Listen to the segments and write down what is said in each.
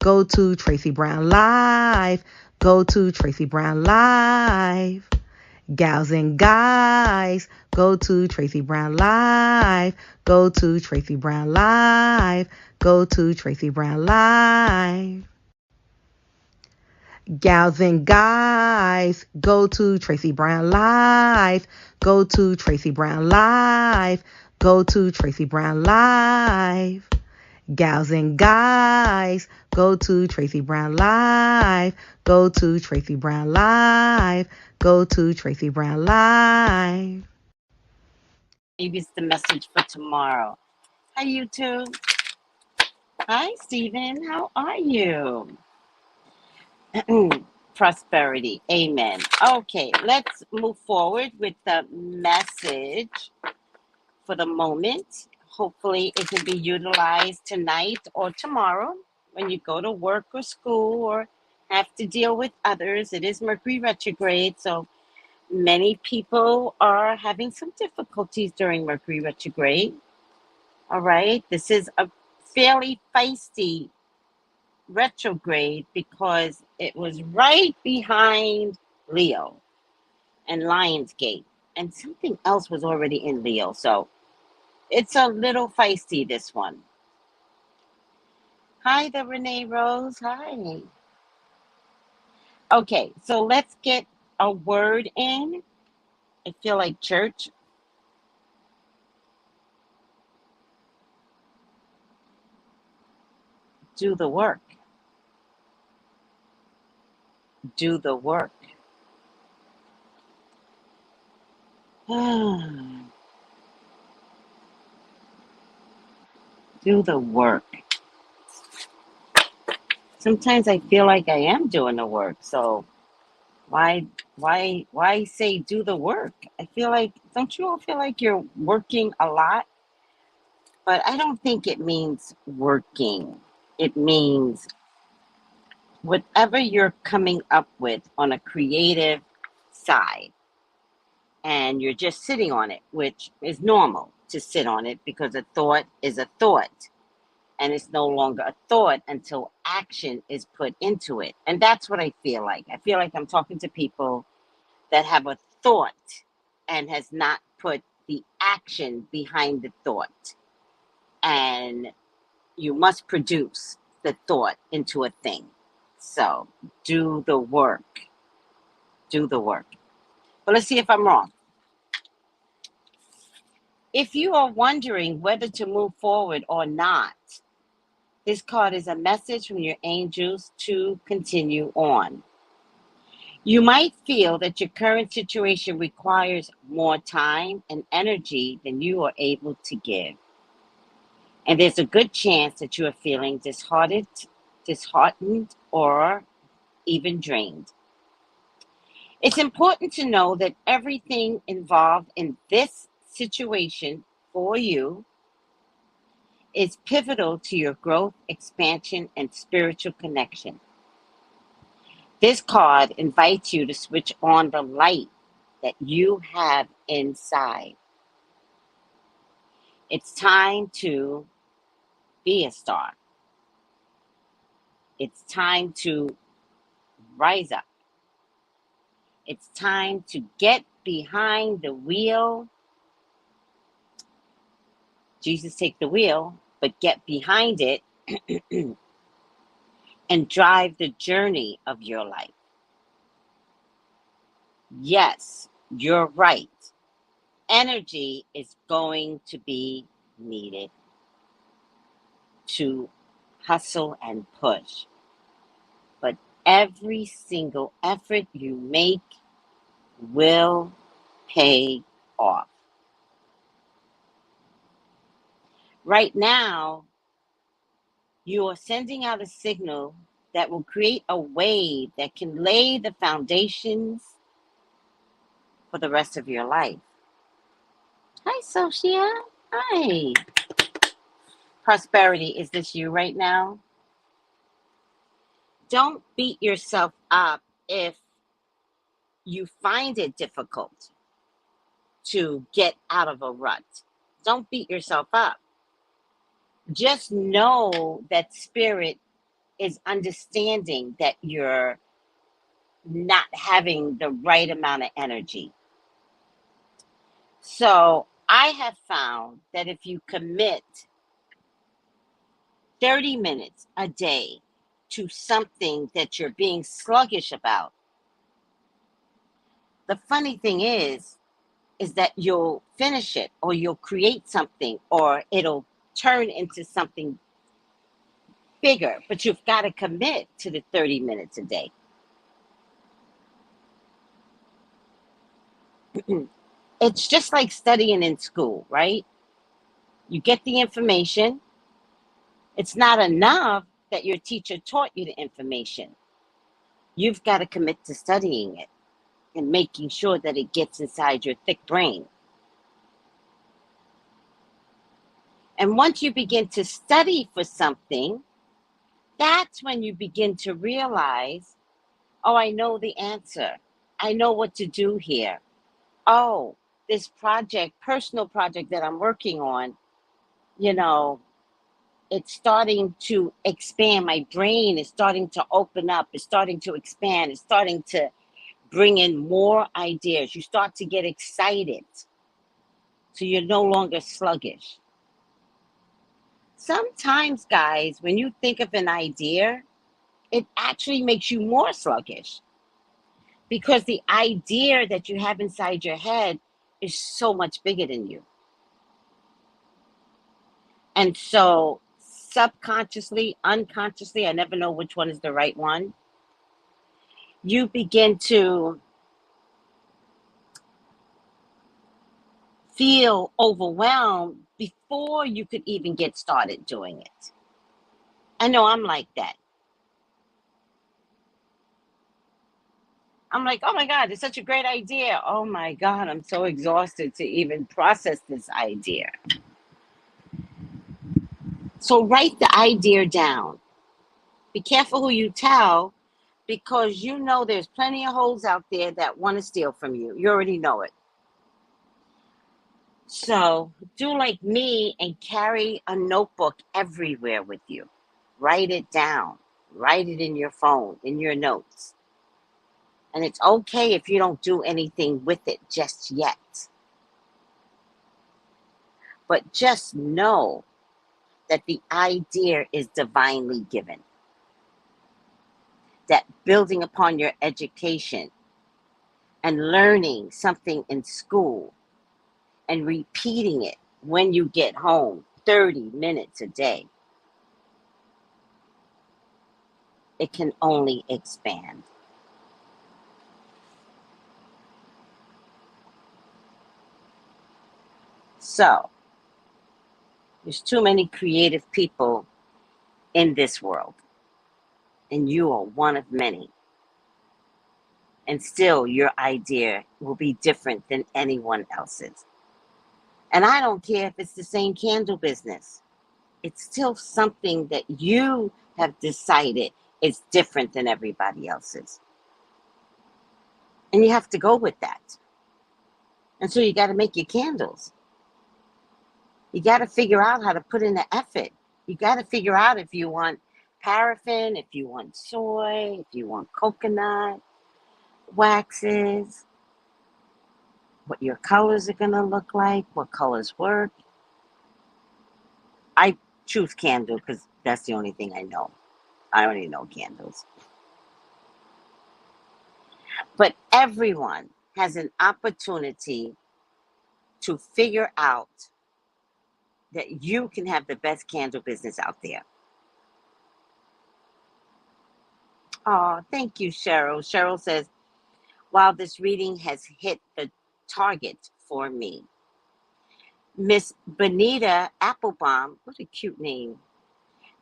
go to Tracy Brown Live. Go to Tracy Brown Live. Gals and guys, go to Tracy Brown Live. Go to Tracy Brown Live. Go to Tracy Brown Live. Gals and guys, go to Tracy Brown Live. Go to Tracy Brown Live. Go to Tracy Brown Live. Gals and guys, go to Tracy Brown Live. Go to Tracy Brown Live. Go to Tracy Brown Live. Maybe it's the message for tomorrow. Hi, YouTube. Hi, Stephen. How are you? Prosperity. Amen. Okay, let's move forward with the message for the moment. Hopefully, it can be utilized tonight or tomorrow when you go to work or school or have to deal with others. It is Mercury retrograde, so many people are having some difficulties during Mercury retrograde. All right, this is a fairly feisty retrograde because it was right behind Leo and Lionsgate, and something else was already in Leo, so it's a little feisty, this one. Hi there, Renee Rose. Hi. Okay, so let's get a word in. I feel like church. Do the work. Do the work. Do the work. Sometimes I feel like I am doing the work, so why say do the work? I feel like, don't you all feel like you're working a lot? But I don't think it means working. It means whatever you're coming up with on a creative side, and you're just sitting on it, which is normal to sit on it because a thought is a thought, and it's no longer a thought until action is put into it. And that's what I feel like. I feel like I'm talking to people that have a thought and has not put the action behind the thought. And you must produce the thought into a thing. So do the work. Do the work. But let's see if I'm wrong. If you are wondering whether to move forward or not, this card is a message from your angels to continue on. You might feel that your current situation requires more time and energy than you are able to give. And there's a good chance that you are feeling disheartened, or even drained. It's important to know that everything involved in this situation for you is pivotal to your growth, expansion, and spiritual connection. This card invites you to switch on the light that you have inside. It's time to be a star. It's time to rise up. It's time to get behind the wheel. Jesus, take the wheel, but get behind it and drive the journey of your life. Yes, you're right. Energy is going to be needed to hustle and push. But every single effort you make will pay off. Right now, you are sending out a signal that will create a wave that can lay the foundations for the rest of your life. Hi, Sophia. Hi. Prosperity, is this you right now? Don't beat yourself up if you find it difficult to get out of a rut. Don't beat yourself up. Just know that spirit is understanding that you're not having the right amount of energy. So I have found that if you commit 30 minutes a day to something that you're being sluggish about, the funny thing is that you'll finish it, or you'll create something, or it'll turn into something bigger. But you've got to commit to the 30 minutes a day. It's just like studying in school, right? You get the information. It's not enough that your teacher taught you the information. You've got to commit to studying it and making sure that it gets inside your thick brain. And once you begin to study for something, that's when you begin to realize, oh, I know the answer. I know what to do here. Oh, this project, personal project that I'm working on, you know, it's starting to expand. My brain is starting to open up. It's starting to expand. It's starting to bring in more ideas. You start to get excited. So you're no longer sluggish. Sometimes, guys, when you think of an idea, it actually makes you more sluggish because the idea that you have inside your head is so much bigger than you. And so, subconsciously, unconsciously, I never know which one is the right one, you begin to feel overwhelmed before you could even get started doing it. I know I'm like that. I'm like, oh my God, it's such a great idea. Oh my God, I'm so exhausted to even process this idea. So write the idea down. Be careful who you tell, because you know there's plenty of hoes out there that want to steal from you. You already know it. So do like me and carry a notebook everywhere with you. Write it down. Write it in your phone, in your notes. And it's okay if you don't do anything with it just yet. But just know that the idea is divinely given. That building upon your education and learning something in school and repeating it when you get home 30 minutes a day, it can only expand. So, there's too many creative people in this world, and you are one of many. And still, your idea will be different than anyone else's. And I don't care if it's the same candle business, it's still something that you have decided is different than everybody else's. And you have to go with that. And so you got to make your candles. You got to figure out how to put in the effort. You got to figure out if you want paraffin, if you want soy, if you want coconut waxes, what your colors are going to look like, what colors work. I choose candle because that's the only thing I know. I only know candles. But everyone has an opportunity to figure out that you can have the best candle business out there. Oh, thank you, Cheryl. Cheryl says, while this reading has hit the target for me. Miss Benita Applebaum, what a cute name.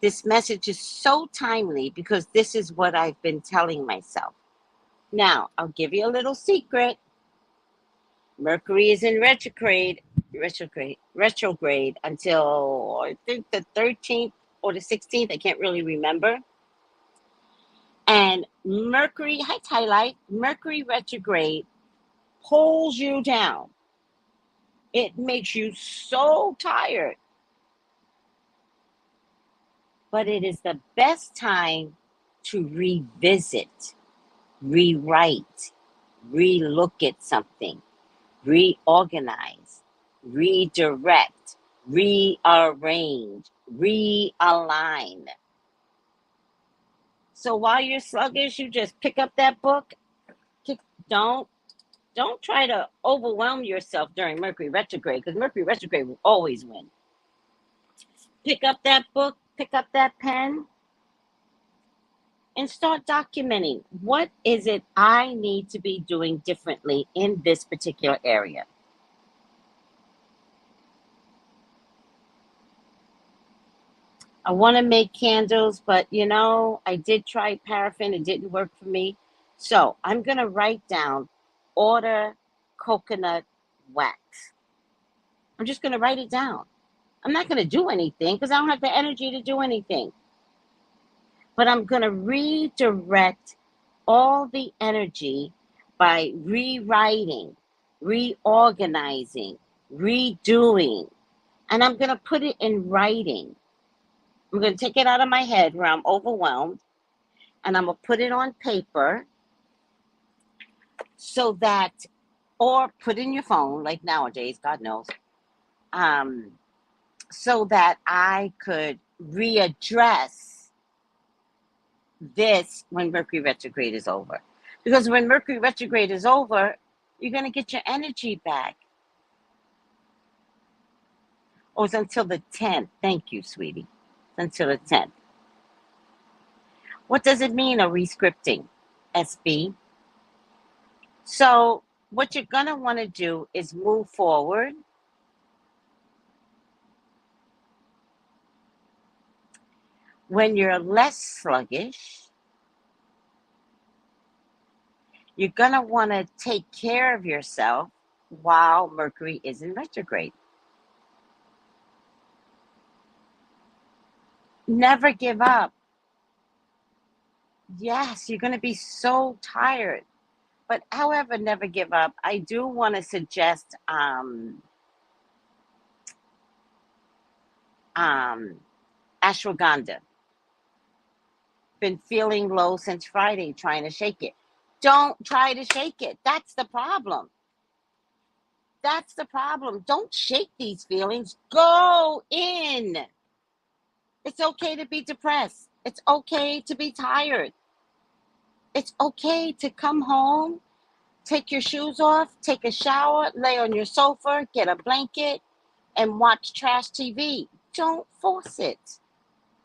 This message is so timely because this is what I've been telling myself. Now, I'll give you a little secret. Mercury is in retrograde until I think the 13th or the 16th. I can't really remember. And Mercury, hi Highlight, Mercury retrograde pulls you down. It makes you so tired. but it is the best time to revisit, rewrite, relook at something, reorganize, redirect, rearrange, realign. So while you're sluggish, you just pick up that book. Don't don't try to overwhelm yourself during Mercury retrograde, because Mercury retrograde will always win. Pick up that book, pick up that pen, and start documenting, what is it I need to be doing differently in this particular area. I want to make candles, but I did try paraffin. It didn't work for me. So I'm going to write down, order coconut wax. I'm just going to write it down. I'm not going to do anything because I don't have the energy to do anything. But I'm going to redirect all the energy by rewriting, reorganizing, redoing. And I'm going to put it in writing. I'm going to take it out of my head where I'm overwhelmed, and I'm going to put it on paper so that, or put in your phone, like nowadays, God knows, so that I could readdress this when Mercury retrograde is over. Because when Mercury retrograde is over, you're going to get your energy back. Oh, it's until the 10th. Thank you, sweetie. It's until the 10th. What does it mean, a rescripting, SB? So what you're going to want to do is move forward. When you're less sluggish, you're going to want to take care of yourself while Mercury is in retrograde. Never give up. Yes, you're going to be so tired. But however, never give up. I do want to suggest ashwagandha. Been feeling low since Friday, trying to shake it. Don't try to shake it. That's the problem. That's the problem. Don't shake these feelings. Go in. It's okay to be depressed. It's okay to be tired. It's okay to come home, take your shoes off, take a shower, lay on your sofa, get a blanket, and watch trash TV. Don't force it.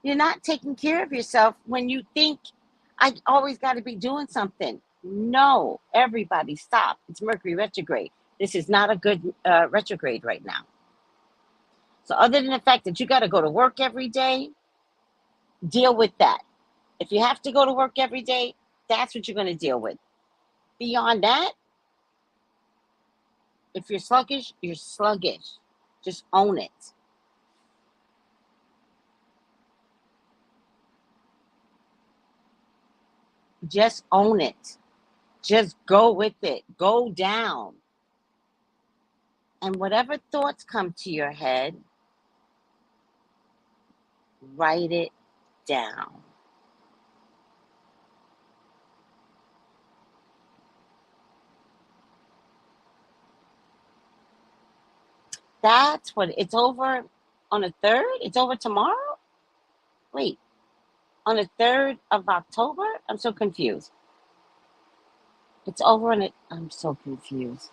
You're not taking care of yourself when you think, I always got to be doing something. No, everybody stop. It's Mercury retrograde. This is not a good retrograde right now. So other than the fact that you got to go to work every day, deal with that. If you have to go to work every day, that's what you're going to deal with. Beyond that, if you're sluggish, you're sluggish. Just own it. Just own it. Just go with it. Go down. And whatever thoughts come to your head, write it down. That's what it's over on the 3rd. It's over tomorrow. Wait, on the 3rd of October. I'm so confused. It's over on it. I'm so confused.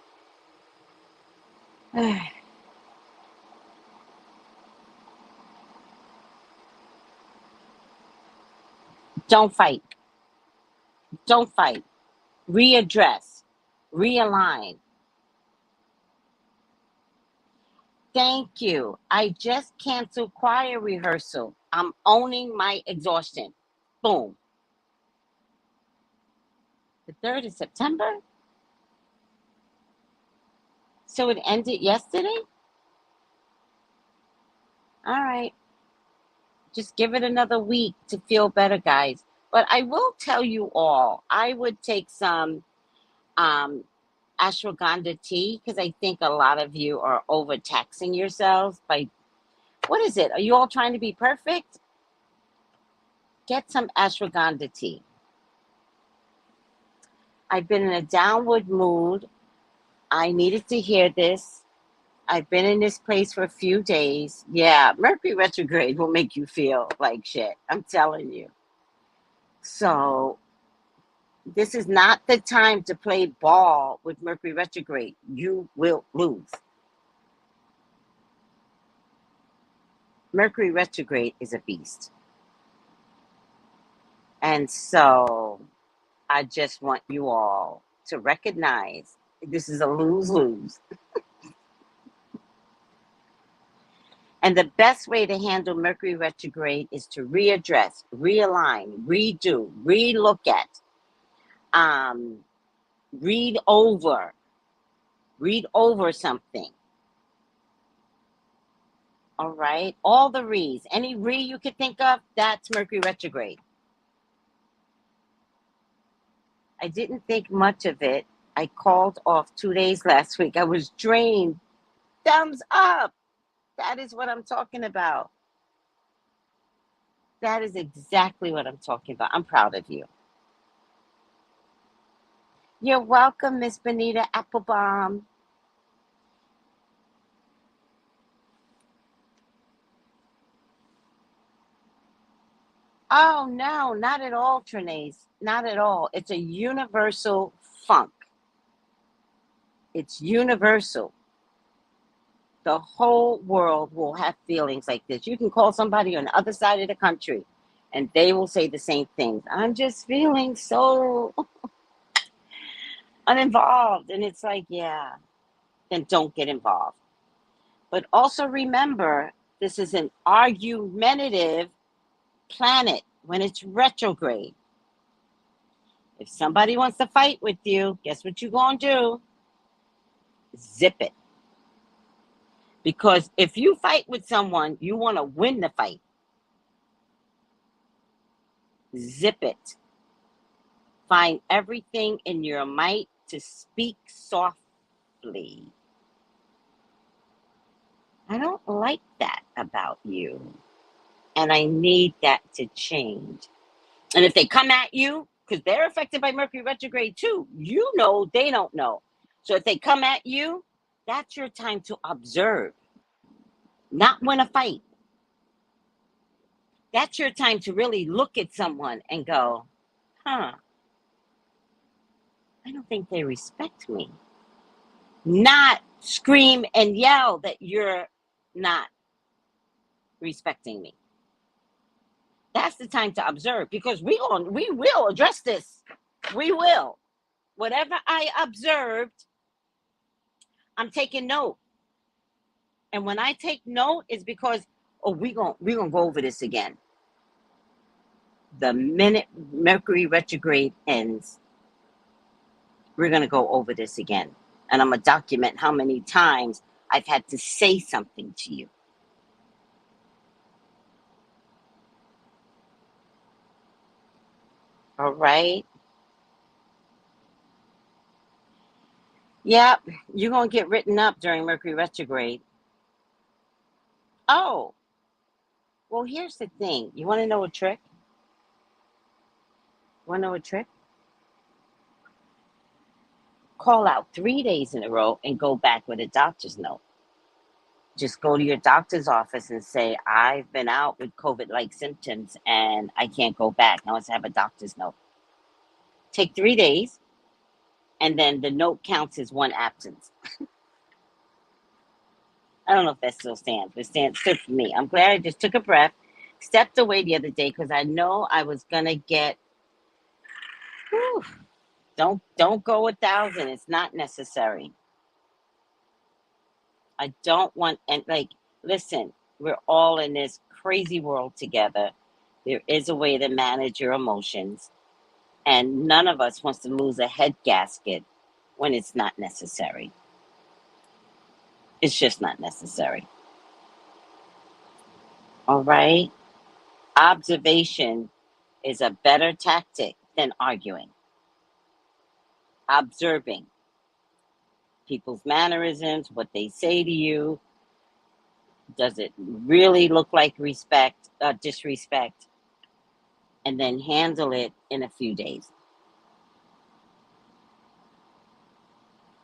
Don't fight. Don't fight. Readdress. Realign. Thank you. I just canceled choir rehearsal. I'm owning my exhaustion. Boom. The 3rd of September? So it ended yesterday? All right. Just give it another week to feel better, guys. But I will tell you all, I would take some um, ashwagandha tea, because I think a lot of you are overtaxing yourselves by, what is it? Are you all trying to be perfect? get some ashwagandha tea. I've been in a downward mood. I needed to hear this. I've been in this place for a few days. Yeah, Mercury retrograde will make you feel like shit. I'm telling you. So this is not the time to play ball with Mercury retrograde. You will lose. Mercury retrograde is a beast. And so I just want you all to recognize this is a lose-lose. And the best way to handle Mercury retrograde is to readdress, realign, redo, relook at, read over something. All right? All the re's. Any re you could think of, that's Mercury retrograde. I didn't think much of it. I called off 2 days last week. I was drained. Thumbs up. That is what I'm talking about. That is exactly what I'm talking about. I'm proud of you. You're welcome, Miss Benita Applebaum. Oh, no, not at all, Trinace. Not at all. It's a universal funk. It's universal. The whole world will have feelings like this. You can call somebody on the other side of the country, and they will say the same things. I'm just feeling so uninvolved. And it's like, yeah, then don't get involved. But also remember, this is an argumentative planet when it's retrograde. If somebody wants to fight with you, guess what you're going to do? Zip it. Because if you fight with someone, you want to win the fight. Zip it. Find everything in your might to speak softly. I don't like that about you. And I need that to change. And if they come at you, because they're affected by Mercury retrograde too, you know they don't know. So if they come at you, that's your time to observe, not win a fight. That's your time to really look at someone and go, I don't think they respect me. Not scream and yell that you're not respecting me. That's the time to observe, because we will address this. We will. Whatever I observed, I'm taking note. And when I take note, it's because, we're gonna go over this again. The minute Mercury retrograde ends, we're gonna go over this again. And I'm gonna document how many times I've had to say something to you. All right? Yep, you're gonna get written up during Mercury retrograde. Oh, well, here's the thing. You wanna know a trick? Wanna know a trick? Call out 3 days in a row and go back with a doctor's note. Just go to your doctor's office and say, I've been out with COVID-like symptoms and I can't go back. I want to have a doctor's note. Take 3 days, and then the note counts as one absence. I don't know if that still stands, but it stands good for me. I'm glad I just took a breath, stepped away the other day because I know I was going to get, whew, don't go 1,000. It's not necessary. I don't want, and listen, we're all in this crazy world together. There is a way to manage your emotions, and none of us wants to lose a head gasket when it's not necessary. It's just not necessary. All right? Observation is a better tactic than arguing. Observing people's mannerisms, what they say to you. Does it really look like disrespect? and then handle it in a few days.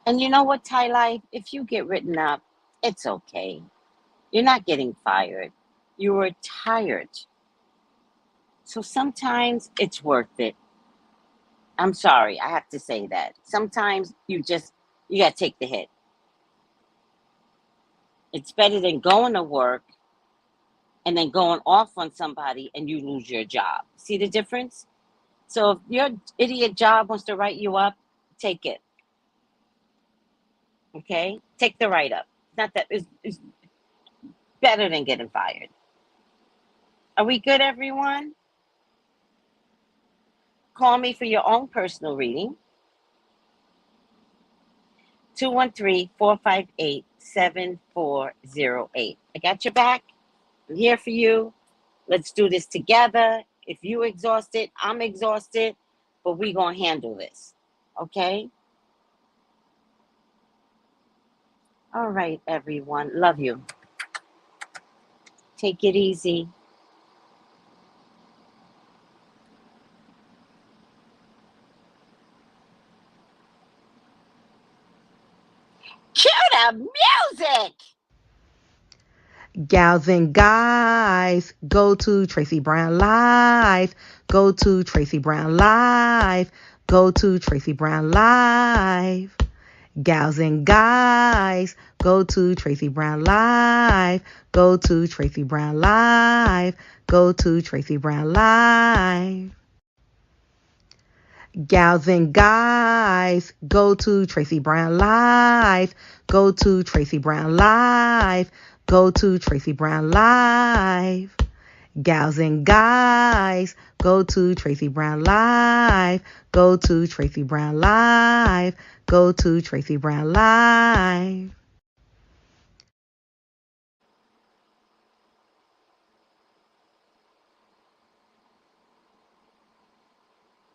And you know what, Thai Life? If you get written up, it's okay. You're not getting fired. You were tired. So sometimes it's worth it. I'm sorry, I have to say that. Sometimes you got to take the hit. It's better than going to work and then going off on somebody and you lose your job. See the difference? So if your idiot job wants to write you up, take it. Okay? Take the write up. Not that it's better than getting fired. Are we good, everyone? Call me for your own personal reading. 213-458-7408. I got your back. I'm here for you. Let's do this together. If you exhausted, I'm exhausted, but we gonna handle this. Okay? All right, everyone. Love you. Take it easy. Cue the music! Gals and guys, go to Tracy Brown Live. Go to Tracy Brown Live. Go to Tracy Brown Live. Gals and guys, go to Tracy Brown Live. Go to Tracy Brown Live. Go to Tracy Brown Live. Gals and guys, go to Tracy Brown Live. Go to Tracy Brown Live. Go to Tracy Brown Live. Gals and guys, go to Tracy Brown Live. Go to Tracy Brown Live. Go to Tracy Brown Live.